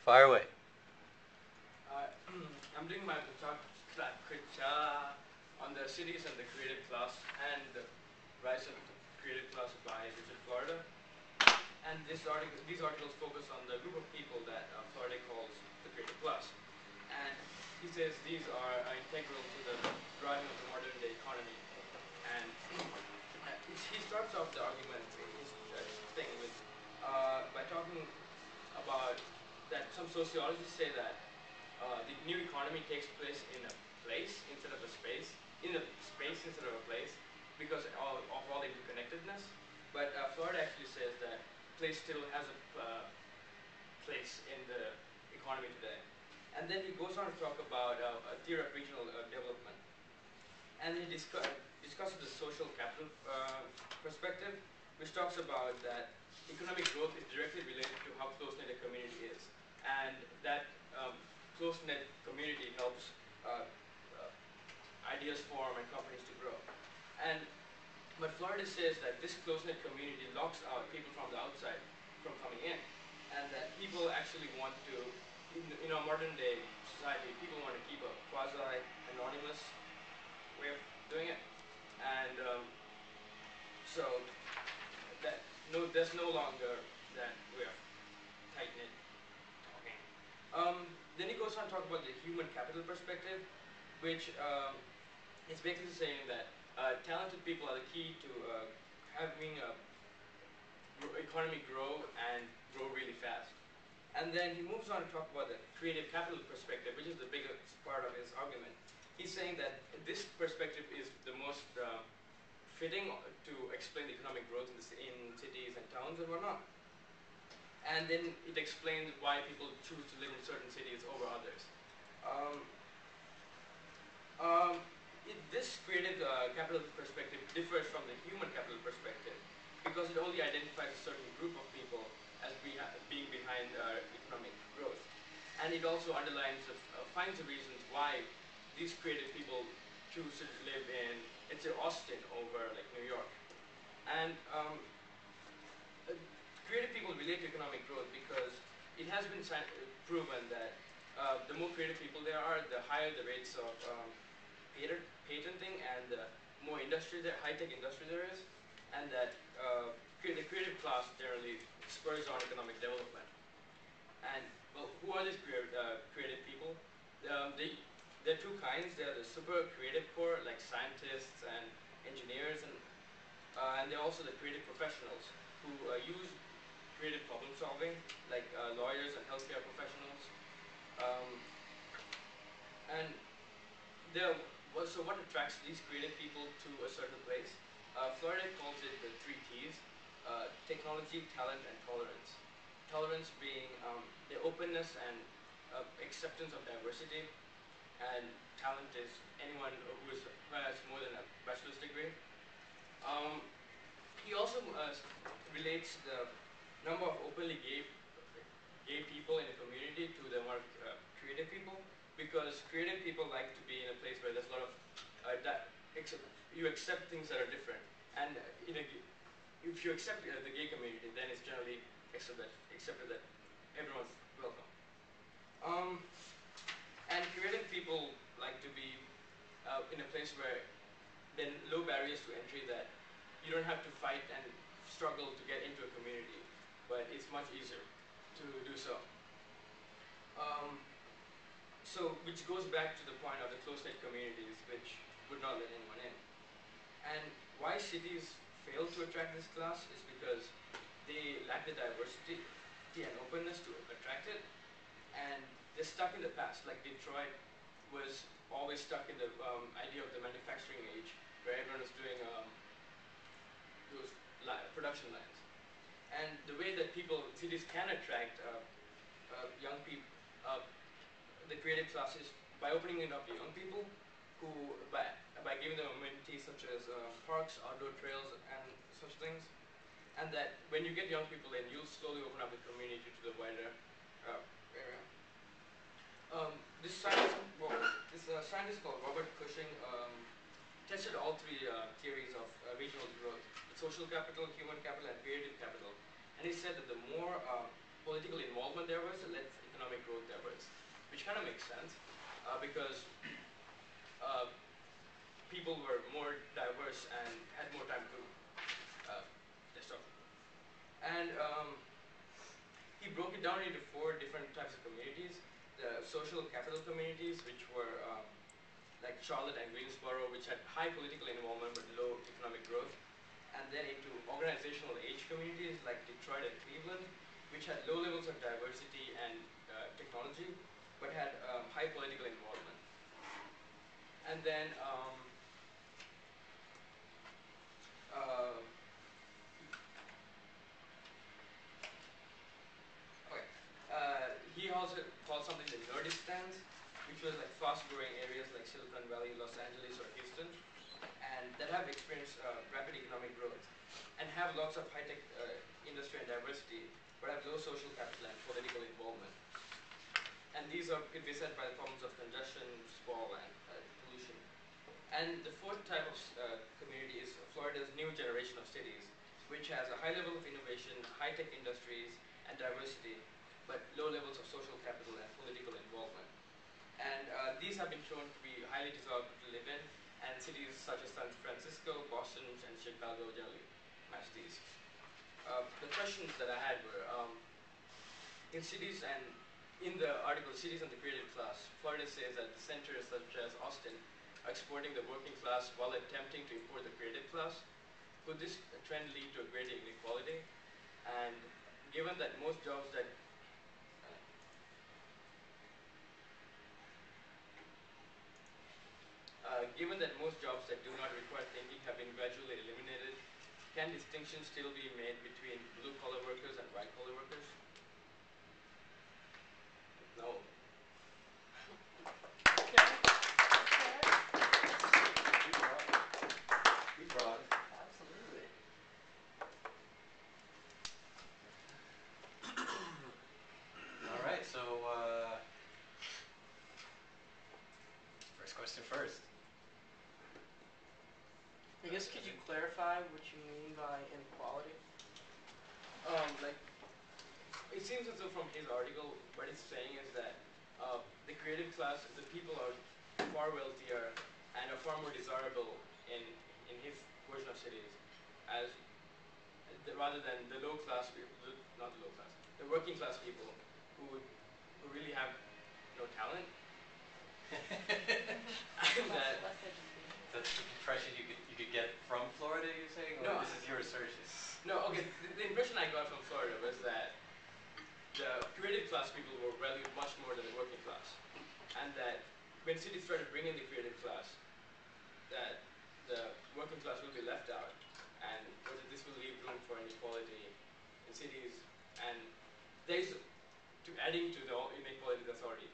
Fire away. I'm doing my talk at Kucha on the cities and the creative class and the rise of the creative class by Richard Florida. And these articles focus on the group of people that Florida calls the creative class. And he says these are integral to the driving of the modern day economy. And he starts off the argument, his thing with by talking about that some sociologists say that the new economy takes place in a place instead of a space, in a space instead of a place, because of all the interconnectedness. But Florida actually says that place still has a place in the economy today. And then he goes on to talk about a theory of regional development. And he discusses the social capital perspective, which talks about that economic growth is directly related to how close-knit a community is. And that close-knit community helps ideas form and companies to grow. But Florida says that this close-knit community locks out people from the outside from coming in. And that people actually want to, in our modern day society, people want to keep a quasi-anonymous way of doing it. And so that there's no longer that way of tight-knit talking. Then he goes on to talk about the human capital perspective, which is basically saying that talented people are the key to having a economy grow and grow really fast. And then he moves on to talk about the creative capital perspective, which is the biggest part of his argument. He's saying that this perspective is the most fitting to explain the economic growth in cities and towns and whatnot. And then it explains why people choose to live in certain cities over others. This creative capital perspective differs from the human capital perspective because it only identifies a certain group of people as being behind economic growth. And it also underlines, finds the reasons why these creative people choose to live in, let's say, Austin over like New York. And creative people relate to economic growth because it has been proven that the more creative people there are, the higher the rates of patenting and the more industry there, high-tech industry there is, and that the creative class generally spurs on economic development. And well, who are these creative people? There are two kinds. There are the super creative core, like scientists and engineers, and there are also the creative professionals who use creative problem solving, like lawyers and healthcare professionals. And so what attracts these creative people to a certain place? Florida calls it the 3 T's: technology, talent, and tolerance. Tolerance being the openness and acceptance of diversity, and talent is anyone who has more than a bachelor's degree. He also relates the number of openly gay people in a community to the amount of creative people, because creative people like to be in a place where there's a lot of you accept things that are different, and if you accept the gay community, then it's generally accepted that everyone's welcome. And creative people like to be in a place where there are low barriers to entry, that you don't have to fight and struggle to get into a community, but it's much easier to do so. Which goes back to the point of the close-knit communities, which would not let anyone in. And why cities fail to attract this class is because they lack the diversity and openness to attract it, and they're stuck in the past. Like Detroit was always stuck in the idea of the manufacturing age, where everyone was doing those production lines. And the way that cities can attract young people, the creative class, is by opening it up to young people, who by giving them amenities such as parks, outdoor trails, and such things. And that when you get young people in, you'll slowly open up the community to the wider area. This scientist called Robert Cushing tested all 3 theories of regional growth: social capital, human capital, and creative capital. And he said that the more political involvement there was, the less economic growth diverse, which kind of makes sense because uh, people were more diverse and had more time to their stuff. And he broke it down into 4 different types of communities. The social capital communities, which were like Charlotte and Greensboro, which had high political involvement but low economic growth. And then into organizational age communities like Detroit and Cleveland, which had low levels of diversity and technology, but had high political involvement. And then he also called something the Nerdistans, which was like fast-growing areas like Silicon Valley, Los Angeles, or Houston, and that have experienced rapid economic growth and have lots of high-tech industry and diversity, but have low social capital and political involvement. And these are beset by the problems of congestion, sprawl, and pollution. And the 4th type of community is Florida's new generation of cities, which has a high level of innovation, high-tech industries, and diversity, but low levels of social capital and political involvement. And these have been shown to be highly desirable to live in, and cities such as San Francisco, Boston, and Chicago generally match these. The questions that I had were, in cities and in the article, Cities and the Creative Class, Florida says that the centers such as Austin are exporting the working class while attempting to import the creative class. Could this trend lead to a greater inequality? And given that most jobs that do not require thinking have been gradually eliminated, can distinctions still be made between blue-collar workers and white-collar workers? No. Okay. Be broad. Absolutely. All right, so first question first. I guess could you clarify what you mean by inequality? Like, it seems as though from his article, what he's saying is that the creative class, the people are far wealthier and are far more desirable in his version of cities, as rather than the low class people, not the low class, the working class people who really have no talent. And that That's the impression you could get from Florida, you're saying, or No. this is your assertion? No, okay. The impression I got from Florida was that the creative class people were valued much more than the working class, and that when cities started bringing the creative class, that the working class will be left out, and whether this will leave room for inequality in cities, and there's to adding to the inequality that's already